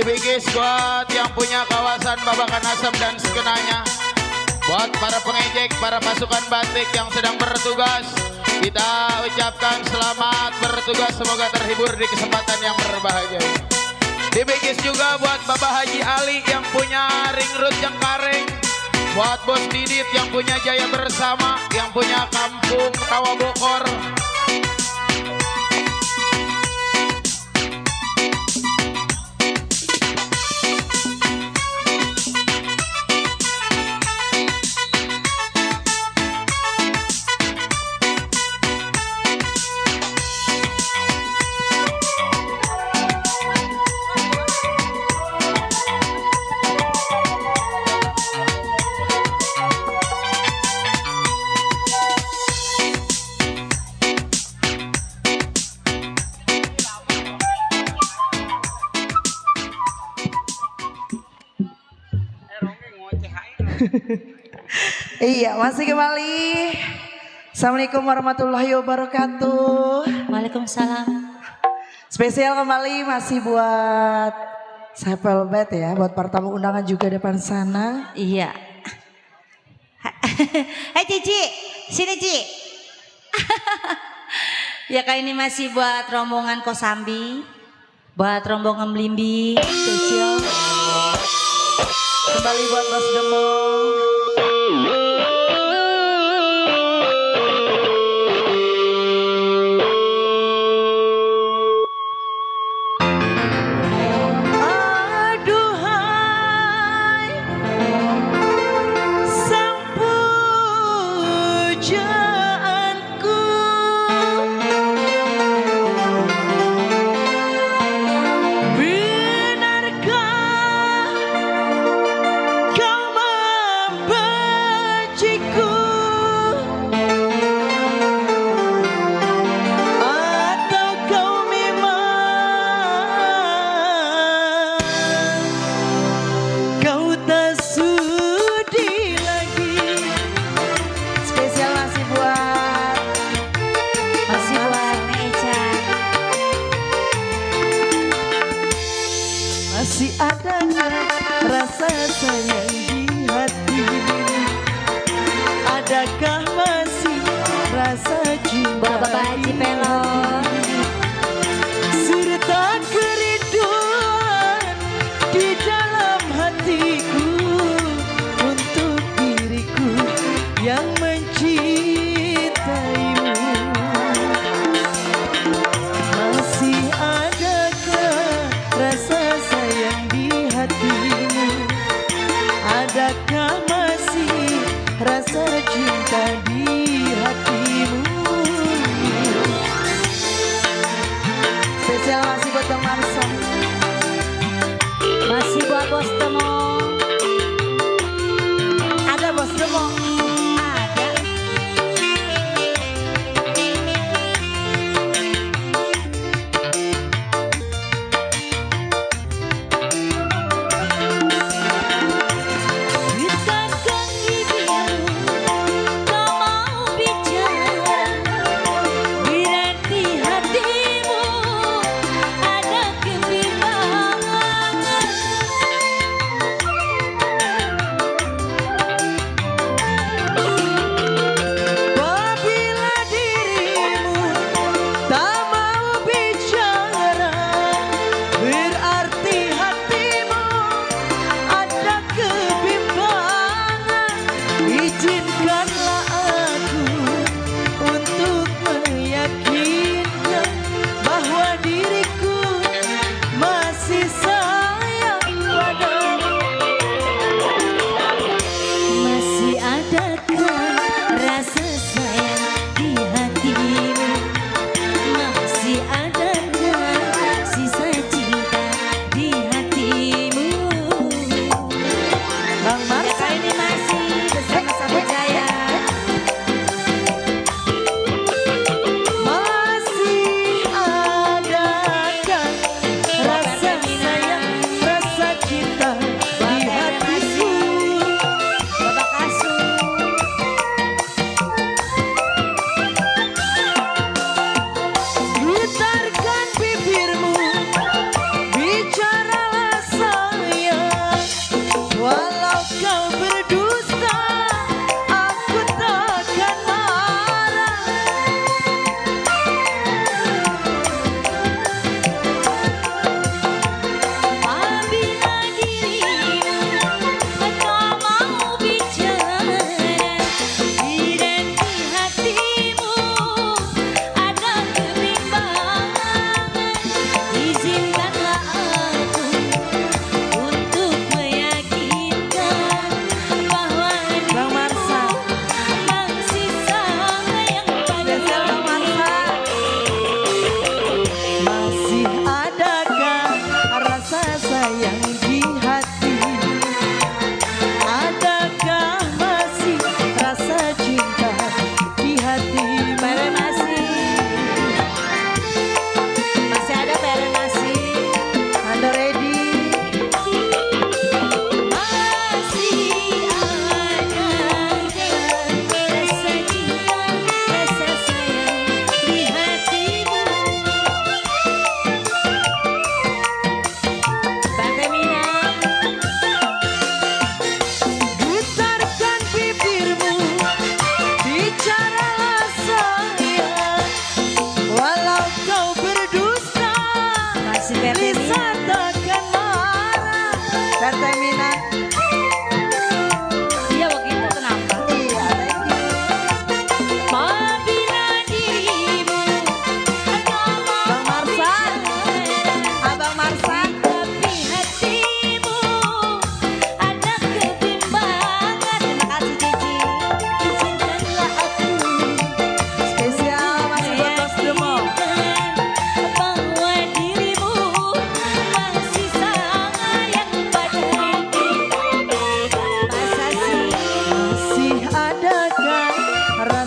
Bigis buat yang punya kawasan Babakan Asam dan sekenanya. Buat para pengejek, para pasukan batik yang sedang bertugas, kita ucapkan selamat bertugas, semoga terhibur di kesempatan yang berbahagia ini. Dibigis juga buat Bapak Haji Ali yang punya ring road Cengkareng, buat Bos Didit yang punya Jaya Bersama, yang punya Kampung Rawa Bokor. Iya, masih kembali. Assalamualaikum warahmatullahi wabarakatuh. Waalaikumsalam. Spesial kembali masih buat Sapel Bet ya, buat para tamu undangan juga depan sana. Iya. Hei Cici, sini Ci. Ya kali ini masih buat rombongan Kosambi, buat rombongan Melimbi spesial. Kembali buat Mas Demong.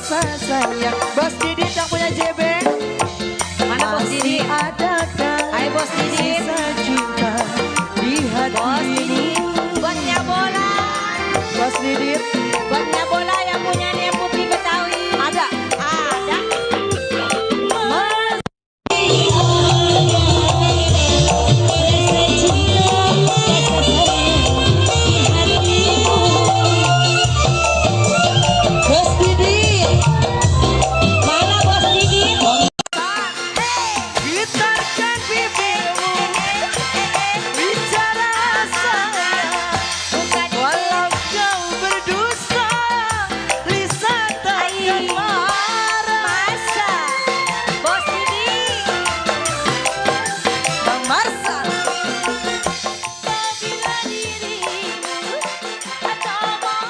rasa sayang. Bos Didit yang punya JB. Mana Bos Didit? Adakah Ayo Bos Didit. sisa cinta di Bos hatimu? Didit, buatnya bola. Bos Didit. Buatnya bola yang punya nih Putih Betawi. Ada. Ada. Bos Didit. Mana Bos Didit? Gitarkan bibirmu, bicara sayang. Walau kau berdusta, Lisa takkan marah. Masa Bos Didit. Bang Marsal. Bila dirimu atau mau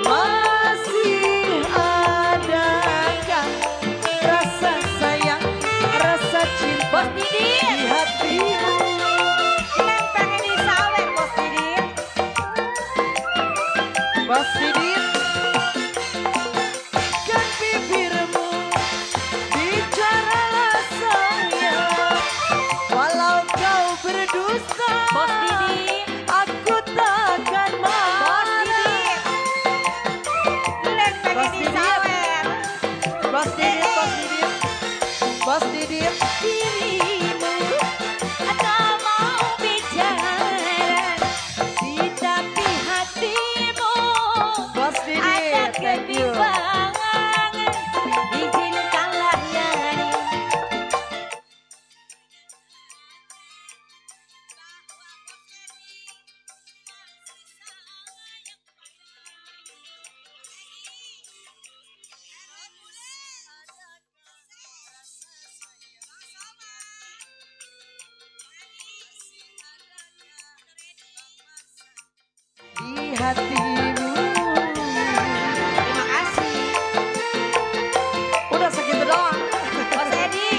Masih adakah rasa sayang, rasa cinta Bos Didit. di hatimu? Neng pengen disawet Bos Didit. Bos Didit, kan bibirmu, bicaralah sayang. Walau kau berdusta, Bos Didit. aku takkan Bos marah. Didit. Neng pengen Bos Didit. disawet. Bos Didit, Bos Didit, Bos Didit. Dirimu atau mau bicara di tapi hatimu Bos ada Didit, thank you. kebimbangan. Izinkanlah yani Di hatimu. terima kasih Udah segitu doang. Bos Edi.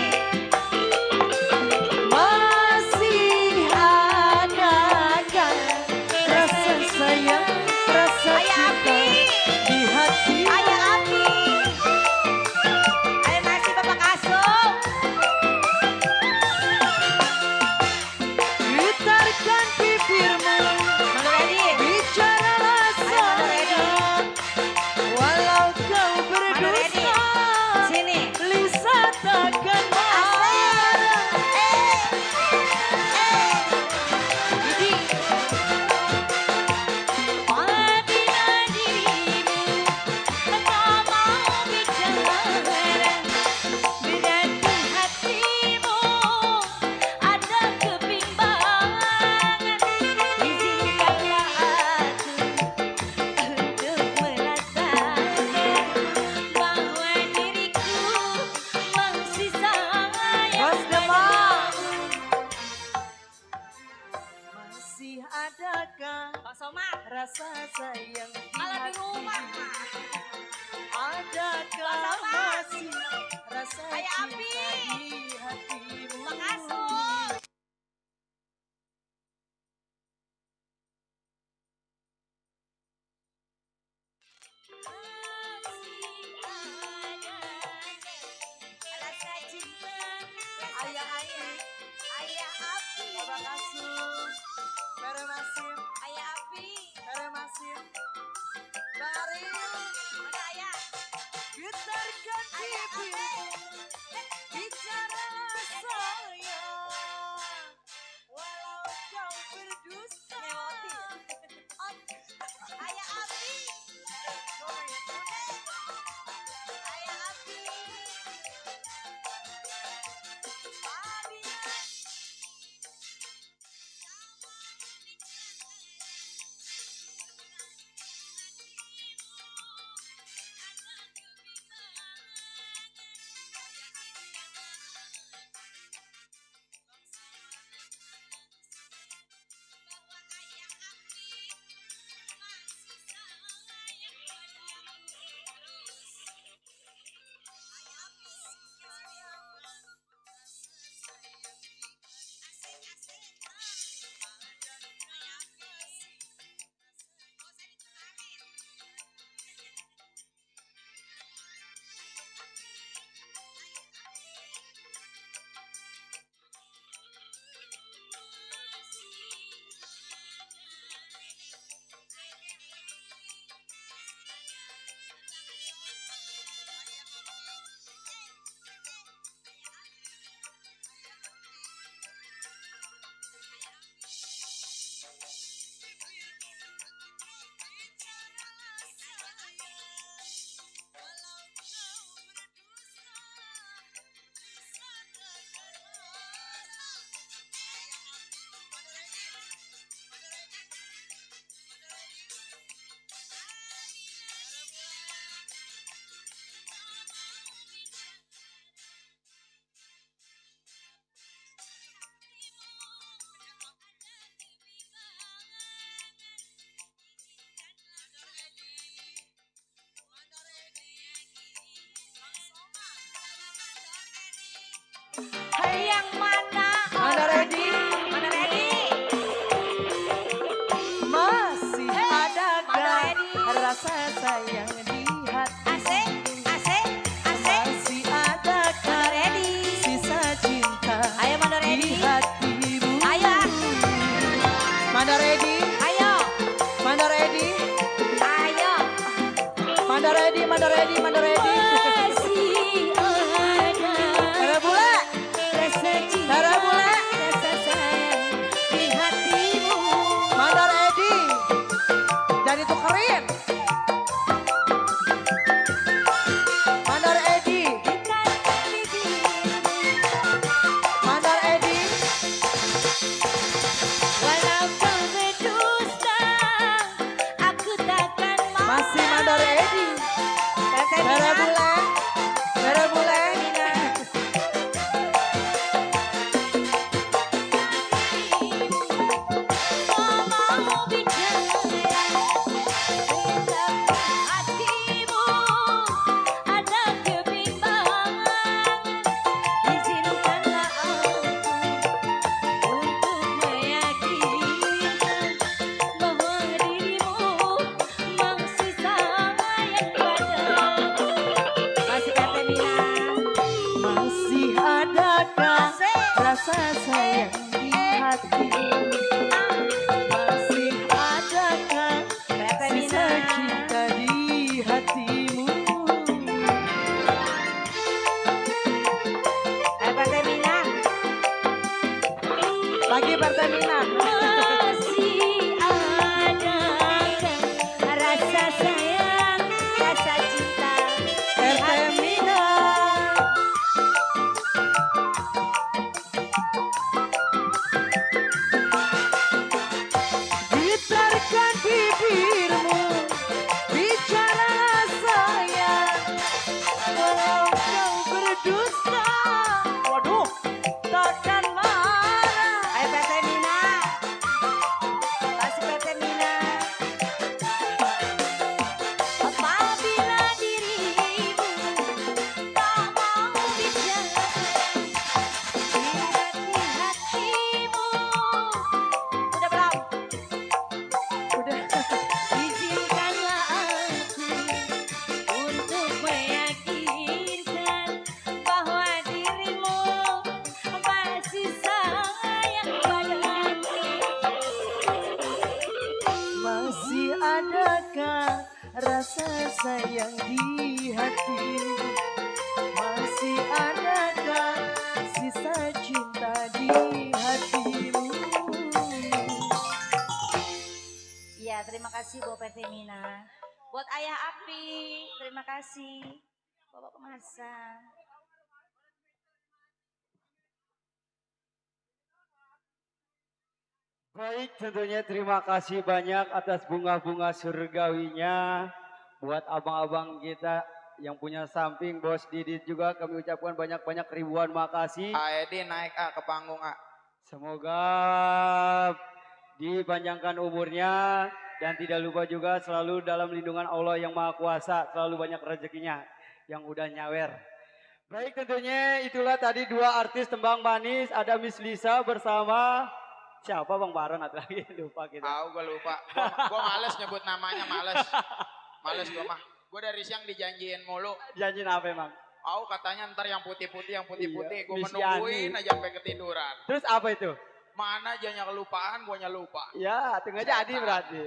Masih adakah rasa sayang, rasa Ayah cinta Api. di hatimu? Ayah Api. Ayah nasi Bapak Kasung. Gitarkan bibirmu, Manu Edi. bicaralah Ayo Manu Edi. sayang. Walau kau Manu Edi. berdusta, Sini. Lisa takkan marah. Didi. Apabila dirimu tak mau bicara, berarti hatimu ada kebimbangan. Izinkanlah aku untuk merasakan bahwa diriku masih sayang Bos Demang. padamu. Masih adakah Bang Somad, rasa sayang di kalau di rumah hatimu? mah. Adakah Bang Somad. masih rasa Kayak cinta api. di hatimu? Bang Kasung. Rasa cinta, Ayah Api, ayah api, Bapak Kasung, Mere Masim, ayah api. Mere Masim, Bang Ariel, Mana ayah? gitarkan Ayah bibirmu, api. sayang di hati. Asik, asik, asik. Masih adakah Ready. sisa cinta Ayo Mando di ready. hatimu? Ayo, Mando ready, ayo, Mando ready, ayo. Mando ready, Mando ready, Mando ready. Masih ada Tara bule, rasa cinta, Tara bule, rasa sayang di hatimu. Mando ready. Jadi tukerin. Mandar Edi, Ikatkan bibirmu, Mandar Edi, walau kau berdusta, aku takkan mau. masih Mandar Edi. Tara bule, Tara bule. Kau mau bicara dalam hatimu, ada kebimbangan. Izinkanlah aku untuk meyakinkan bahwa dirimu masih sayang padaku. Masih kata Mina. Masih adakah rasa sayang di hatimu? Masih adakah Kata sisa Mina. cinta di hatimu? Kata Mina. Lagi Pertamina. Masih ada rasa sayang, rasa cinta di hati. Pertamina. Gitarkan bibirmu, bicaralah sayang, walau kau berdusta. Waduh, takkan marah. Ayo Tete Mina. Masih Tete Mina. Apabila dirimu tak mau bicara di hatimu. Udah belum? Udah. Izinkanlah aku untuk meyakinkan bahwa dirimu masih sayang padaku. Masih adakah rasa sayang di hatimu? Masih adakah sisa cinta di hatimu? Iya, terima kasih buat Pertamina. Buat Ayah Api, terima kasih. Bapak Pemasan. Baik, tentunya terima kasih banyak atas bunga-bunga surgawinya. Buat abang-abang kita yang punya samping, Bos Didit juga kami ucapkan banyak-banyak ribuan makasih. Edi naik ke panggung Semoga dipanjangkan umurnya dan tidak lupa juga selalu dalam lindungan Allah yang Maha Kuasa, selalu banyak rezekinya yang udah nyawer. Baik, tentunya itulah tadi dua artis tembang manis, ada Miss Lisa bersama siapa Bang Baron atau lagi lupa kita. Tahu gue lupa. Gue males nyebut namanya, males. Males gue mah. Gue dari siang dijanjiin mulu. Janjiin apa emang? Katanya ntar yang putih-putih, yang putih-putih. Iya, Gue Miss menungguin Yani. aja sampai ketiduran. Terus apa itu? Mana aja kelupaan, gue lupa. Ya, tengah jadi berarti.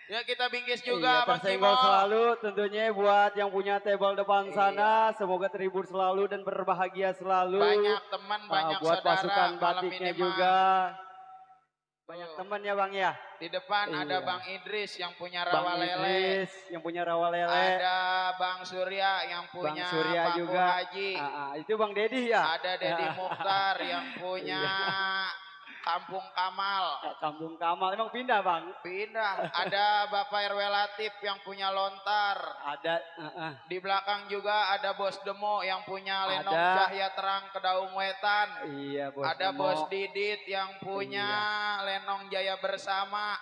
Ya kita bingkis Iya, juga Bang tersenggol Cimo. selalu tentunya buat yang punya table depan sana. Semoga terhibur selalu dan berbahagia selalu. Banyak teman, banyak buat saudara. pasukan Malam batiknya ini juga. mah. Banyak Tuh. teman ya Bang ya. Di depan ada Iya. Bang Idris yang punya Bang rawa lele. Idris yang punya rawa lele. Ada Bang Surya yang Bang punya Surya Paku juga. Haji. Itu Bang Dedi ya. Ada Dedi Mukhtar yang punya Kampung Kamal. Kampung Kamal emang pindah Bang. Pindah. Ada Bapak RW Latif yang punya Lontar. Ada. Di belakang juga ada Bos Demo yang punya Lenong Ada. Cahya Terang Kedaung Wetan. Iya Bos. Ada Demo. Bos Didit yang punya Lenong Jaya Bersama.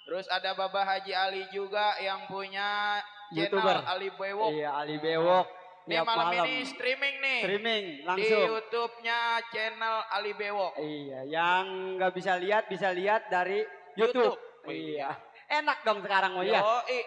Terus ada Baba Haji Ali juga yang punya YouTuber. channel Ali Bewok. Iya Ali Bewok. Ini Tiap malam ini streaming nih. Streaming Di langsung. YouTube-nya channel Ali Bewok. Iya, yang nggak bisa lihat dari YouTube. YouTube. Iya. Enak dong sekarang oh ya. Yoi.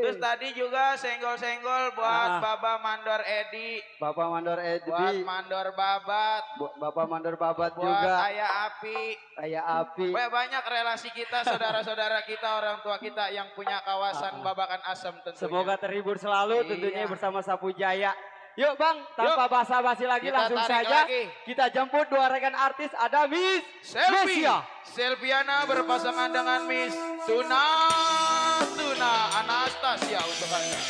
Terus tadi juga senggol-senggol buat Baba Mandor Edi, Bapak Mandor buat Edi, Mandor Babat, Bapak Mandor Babat buat juga. Ayah Api. Kayak api. Banyak relasi kita, saudara-saudara kita, orang tua kita yang punya kawasan Babakan Asem tentunya. Semoga terhibur selalu tentunya Iya. bersama Sapu Jaya. Yuk Bang, tanpa basa-basi lagi Kita langsung tarik saja lagi. kita jemput dua rekan artis, ada Miss Selfie, Mesia. Selviana berpasangan dengan Miss Tuna Anastasia untuk Anda.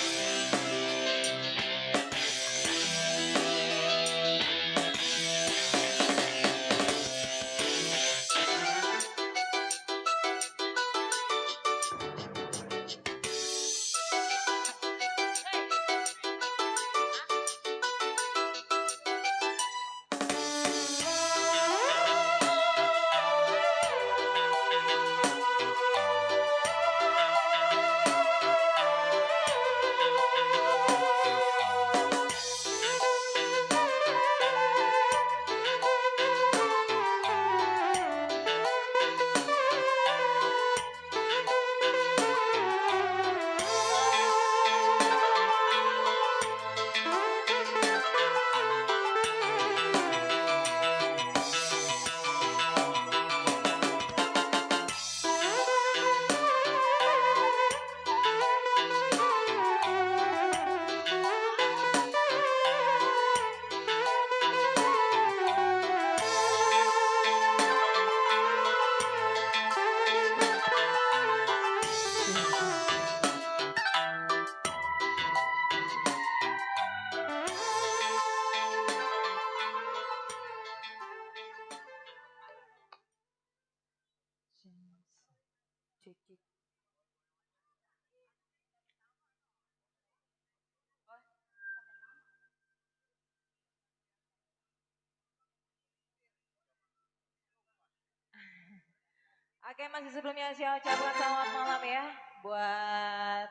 Oke, masih sebelumnya saya ucapkan selamat malam ya buat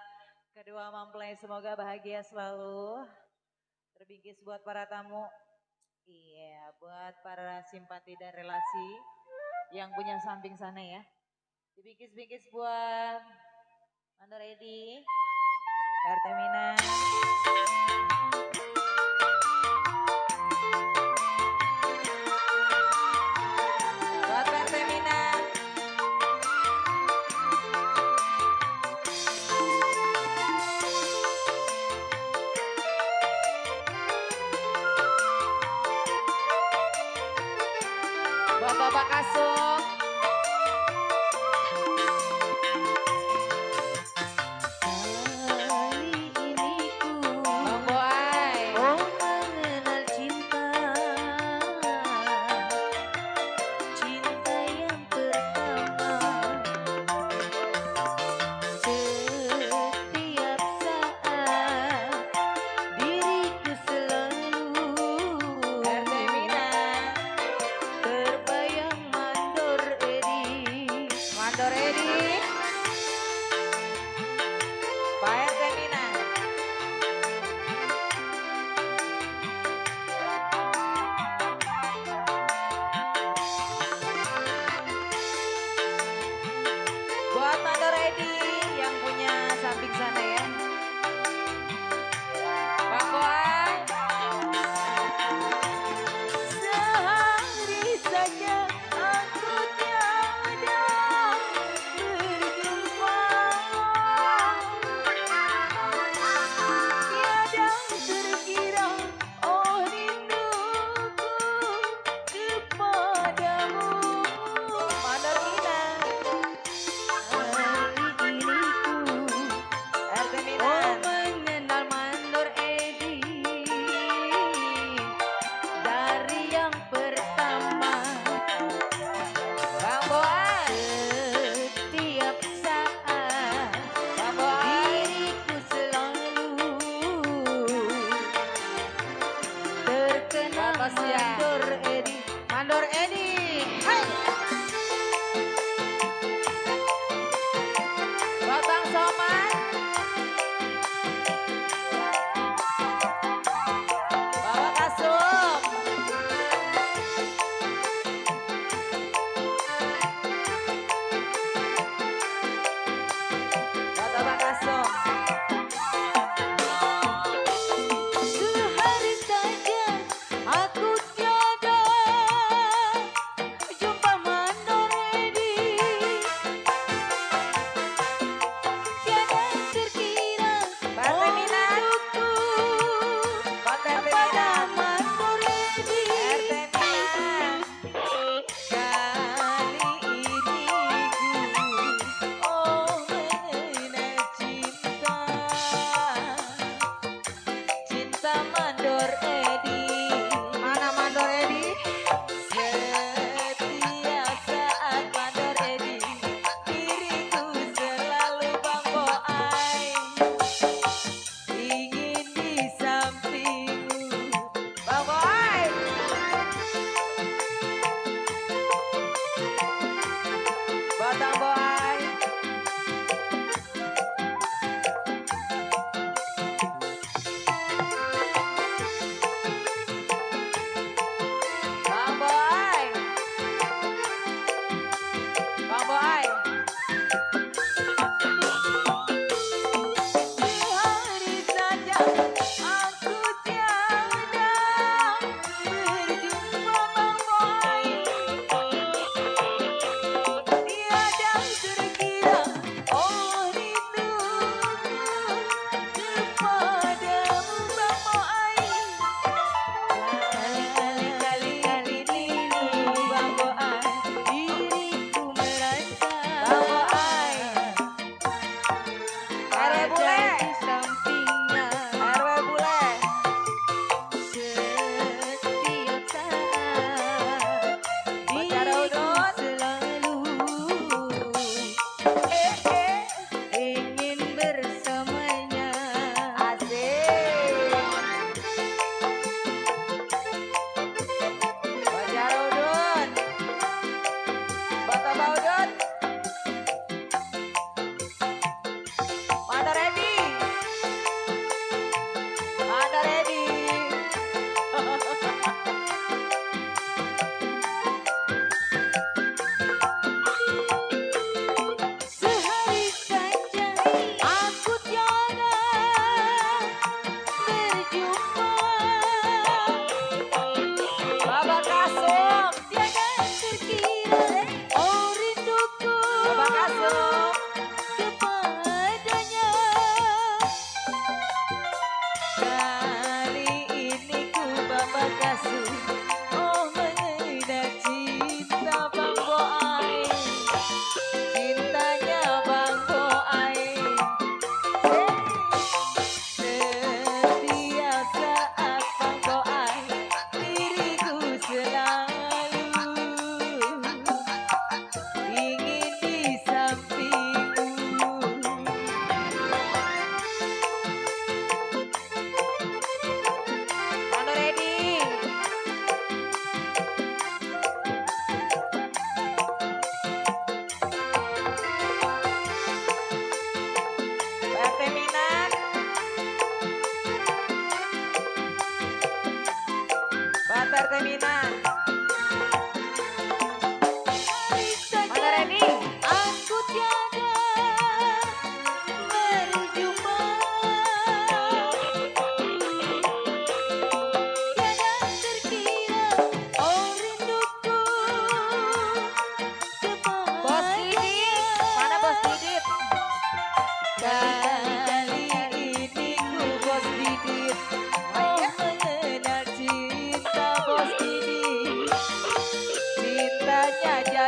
kedua mempelai, semoga bahagia selalu. Terbingkis buat para tamu. Iya, buat para simpati dan relasi yang punya samping sana ya. Dibingkis-bingkis buat Mandor Edi, Pertamina. Buat Pertamina. Buat Bapak Kasung. Bang Boy. Oh mengenal cinta, cinta yang pertama. Setiap saat diriku selalu Pertamina. terbayang mandor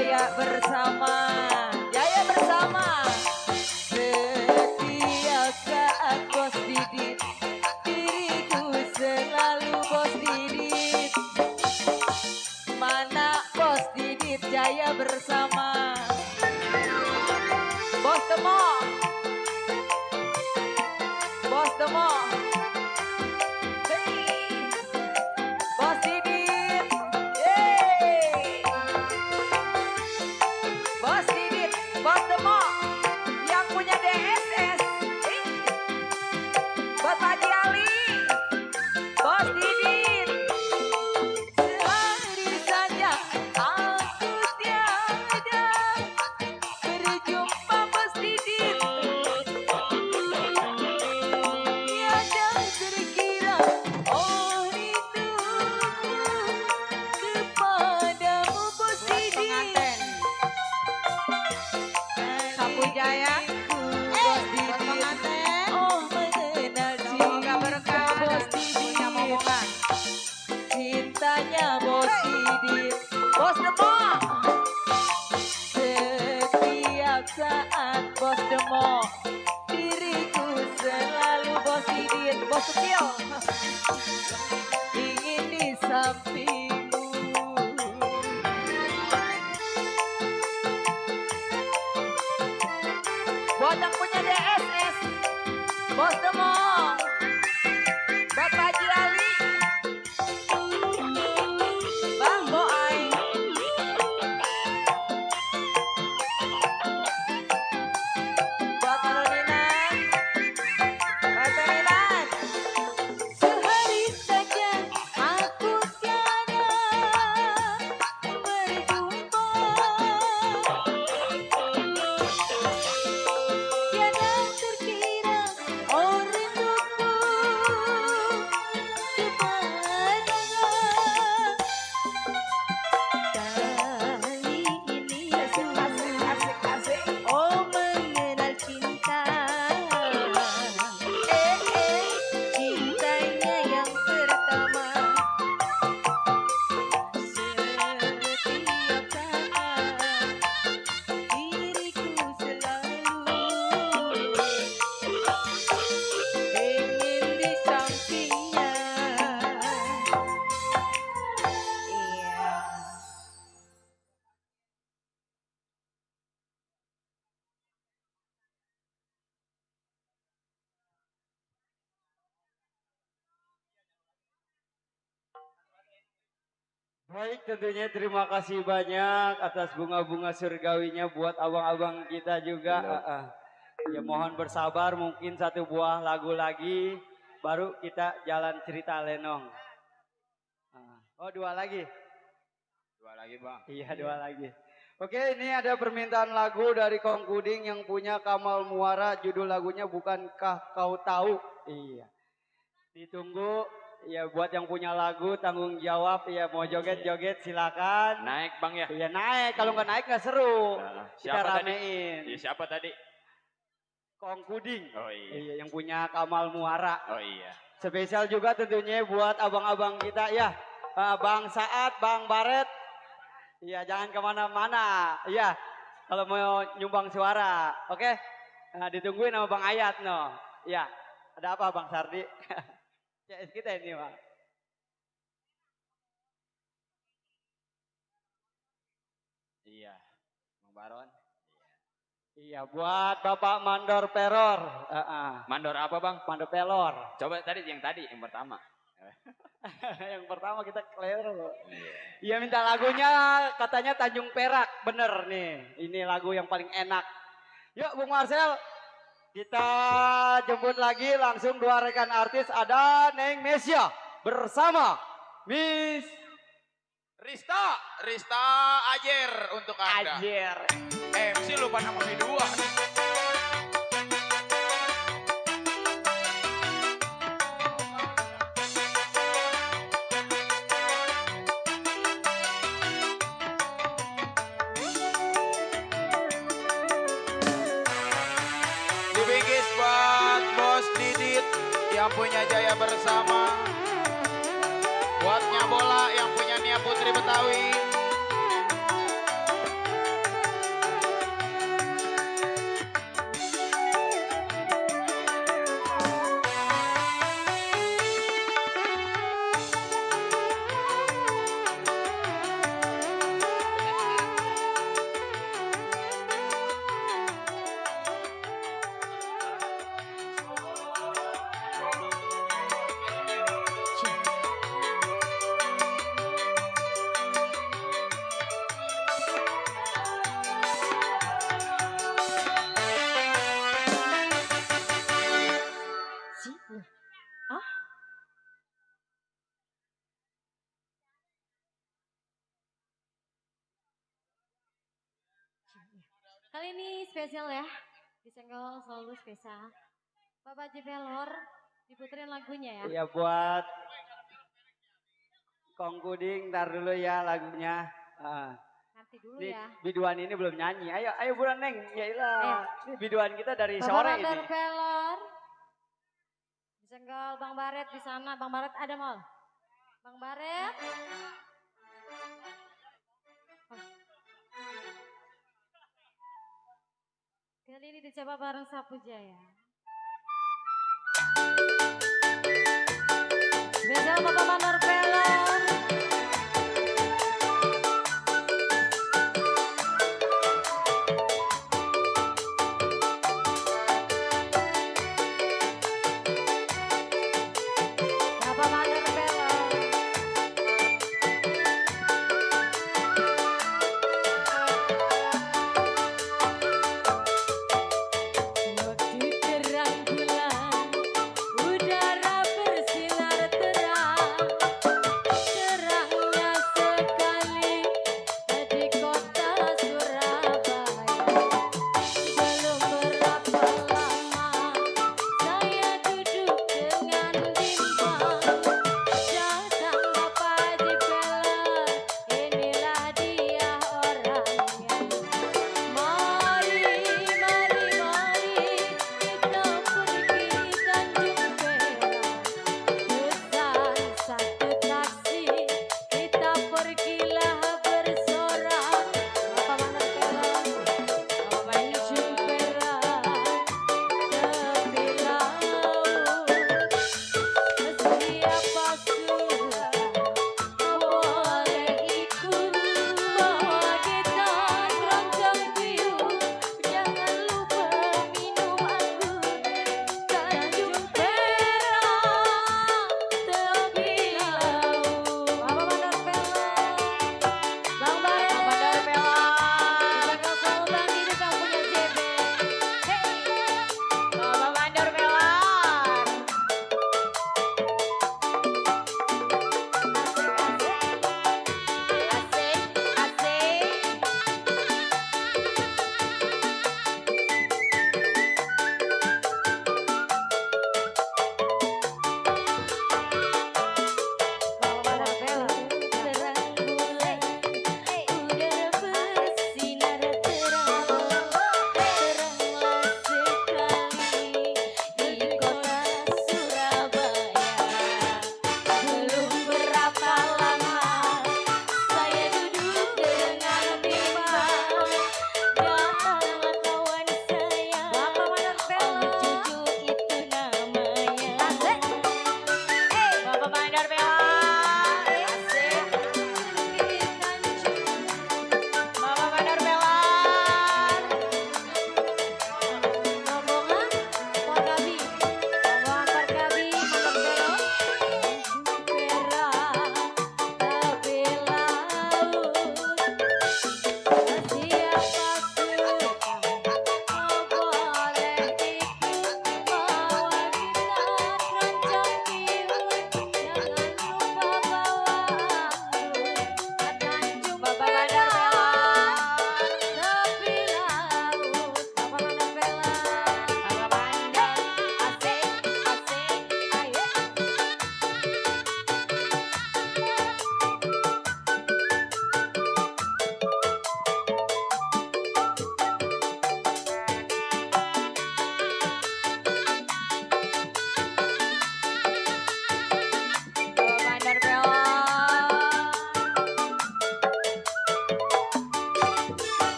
Jaya bersama, Jaya bersama. Setiap saat Bos Didit, diriku selalu Bos Didit. Mana Bos Didit, Jaya bersama. Bos Temo, Bos Temo. Bos Didit, yeay. Bos Didit, Bos Temo, yang punya DSS. Buat Pak Haji Ali, Bos Didit. Sehari saja aku tiada berjumpa Bos Didit. Tiada terkira, oh rinduku kepadamu Bos Didit. Sapu Jaya, Bos Didit. Oh mengenal cinta Bos Didit. Cintanya Bos Didit. Bos Demo. Setiap saat Bos Demo, diriku selalu Bos Didit. Bos Kecil, ingin di sampingmu. Buat yang punya DSS, Bos Demo, Bapak Haji Ali, Bang Boai. Buat Maroninan, Pak Teminan. Sehari saja aku tiada berjumpa. Tiada terkira, oh rinduku kepadamu. Kali ini asik, oh mengenal cinta. Cintanya yang pertama. Setiap saat diriku selalu ingin di sampingnya. Iya. Baik, tentunya terima kasih banyak atas bunga-bunga surgawinya buat abang-abang kita juga. Ya mohon bersabar, mungkin satu buah lagu lagi, baru kita jalan cerita lenong. Oh, dua lagi? Dua lagi bang. Iya, dua lagi. Oke, ini ada permintaan lagu dari Kong Kuding yang punya Kamal Muara. Judul lagunya Bukankah Kau Tahu? Iya. Ditunggu. Ya buat yang punya lagu tanggung jawab ya, mau joget-joget silakan. Naik bang ya. Iya naik, kalau nggak naik nggak seru. Kita Siapa tadi? ramein. Iya, siapa tadi? Kong Kuding. Oh iya. Iya, yang punya Kamal Muara. Oh iya. Spesial juga tentunya buat abang-abang kita ya. Bang Saat, Bang Baret. Iya jangan kemana-mana. Iya kalau mau nyumbang suara. Oke. Nah, ditungguin sama Bang Ayat no. Iya. Ada apa Bang Sardi? CS kita ini Bang. Iya. Bang Baron. Iya buat Bapak Mandor Peror. Mandor apa bang? Mandor Pelor. Coba yang tadi yang pertama. Yang pertama kita keliru. Iya minta lagunya katanya Tanjung Perak. Bener nih. Ini lagu yang paling enak. Yuk Bung Marcel. Kita jemput lagi langsung dua rekan artis. Ada Neng Mesia bersama Miss Rista Ajer untuk anda. Ajer. MC lupa nama kedua. Dibingkis buat Bos Didit yang punya Jaya Bersama. Buat Nyabola yang punya Nia Putri Betawi. Kali ini spesial ya. Disenggol selalu spesial. Bapak Jivelor diputerin lagunya ya. Iya buat Kong Kuding, ntar dulu ya lagunya. Nanti dulu Nih, ya. biduan ini belum nyanyi. Ayo buruan Neng. Yailah. Ini biduan kita dari Bapak sore Mandor ini. Pelor. Disenggol Bang Baret di sana. Bang Baret ada mal. Bang Baret. Kali ini dicoba bareng Sapu Jaya. Spesial Bapak Mandor Pelor. Bapak Mandor Pelor. Waktu terang bulan, udara bersinar terang.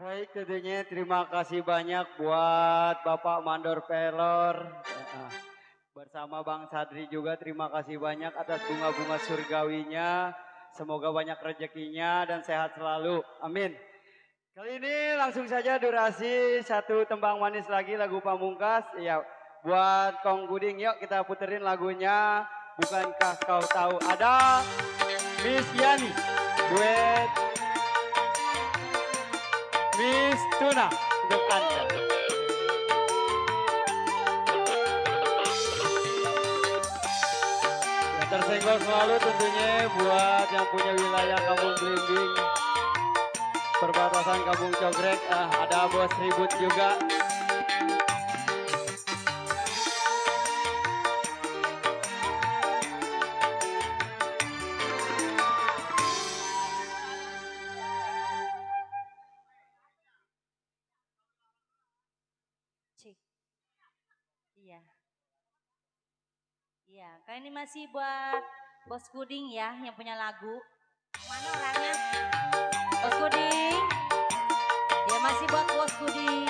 Baik, tentunya terima kasih banyak buat Bapak Mandor Pelor. Bersama Bang Sadri juga terima kasih banyak atas bunga-bunga surgawinya. Semoga banyak rezekinya dan sehat selalu. Amin. Kali ini langsung saja durasi satu tembang manis lagi lagu pamungkas. Ya, buat Kong Guding yuk kita puterin lagunya. Bukankah kau tahu ada Miss Yani duet Miss Tuna untuk Anda. Ya, tersenggol selalu tentunya buat yang punya wilayah Kampung Belimbing, perbatasan Kampung Cogrek, ada Bos Ribut juga. Cik. Iya. Iya, kali ini masih buat Bos Kuding ya yang punya lagu. Mana orangnya? Bos Kuding. Ya masih buat Bos Kuding.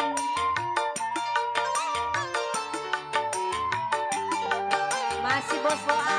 Masih Bos Boan.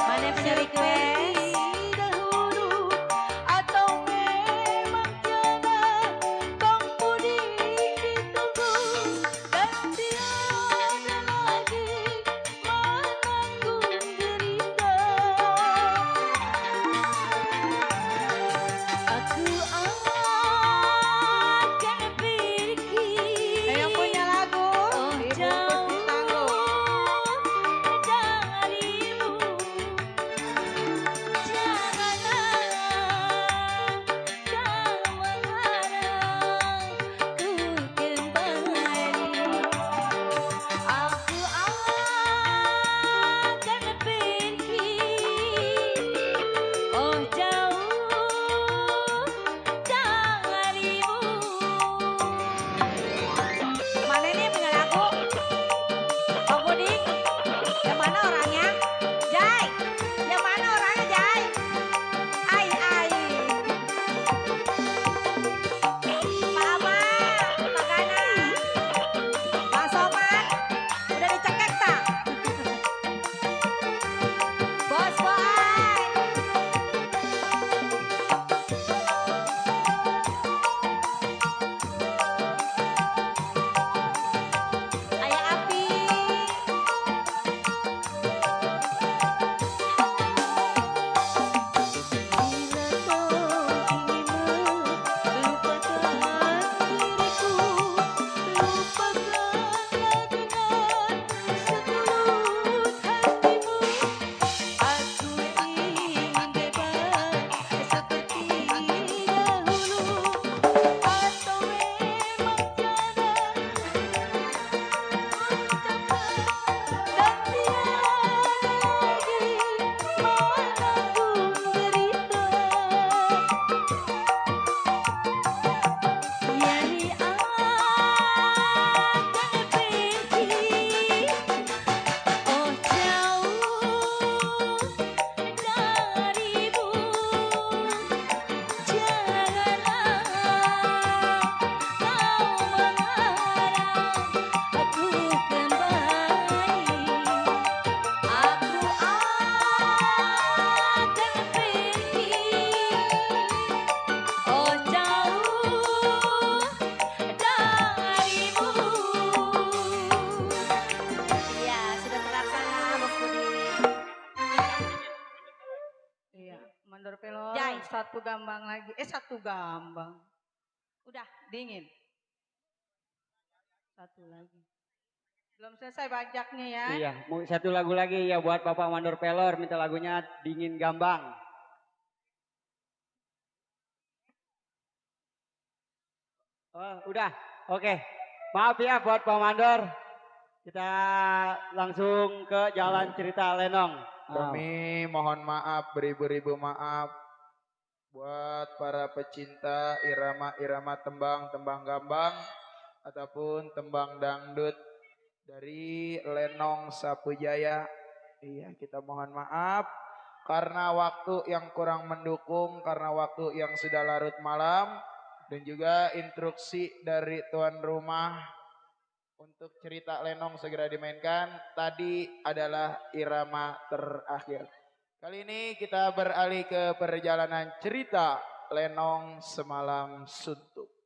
Mana yang punya request? satu gambang lagi. Satu gambang. Udah dingin. Satu lagi. Belum selesai banjaknya ya. Iya, mau satu lagu lagi ya buat Bapak Mandor Pelor, minta lagunya Dingin Gambang. Oh, udah. Oke. Maaf ya buat Pak Mandor. Kita langsung ke jalan cerita Lenong. Kami mohon maaf, beribu-ribu maaf buat para pecinta irama-irama tembang gambang ataupun tembang dangdut dari Lenong Sapujaya. Iya, kita mohon maaf karena waktu yang kurang mendukung, karena waktu yang sudah larut malam, dan juga instruksi dari tuan rumah untuk cerita Lenong segera dimainkan. Tadi adalah irama terakhir. Kali ini kita beralih ke perjalanan cerita Lenong Semalam Suntuk.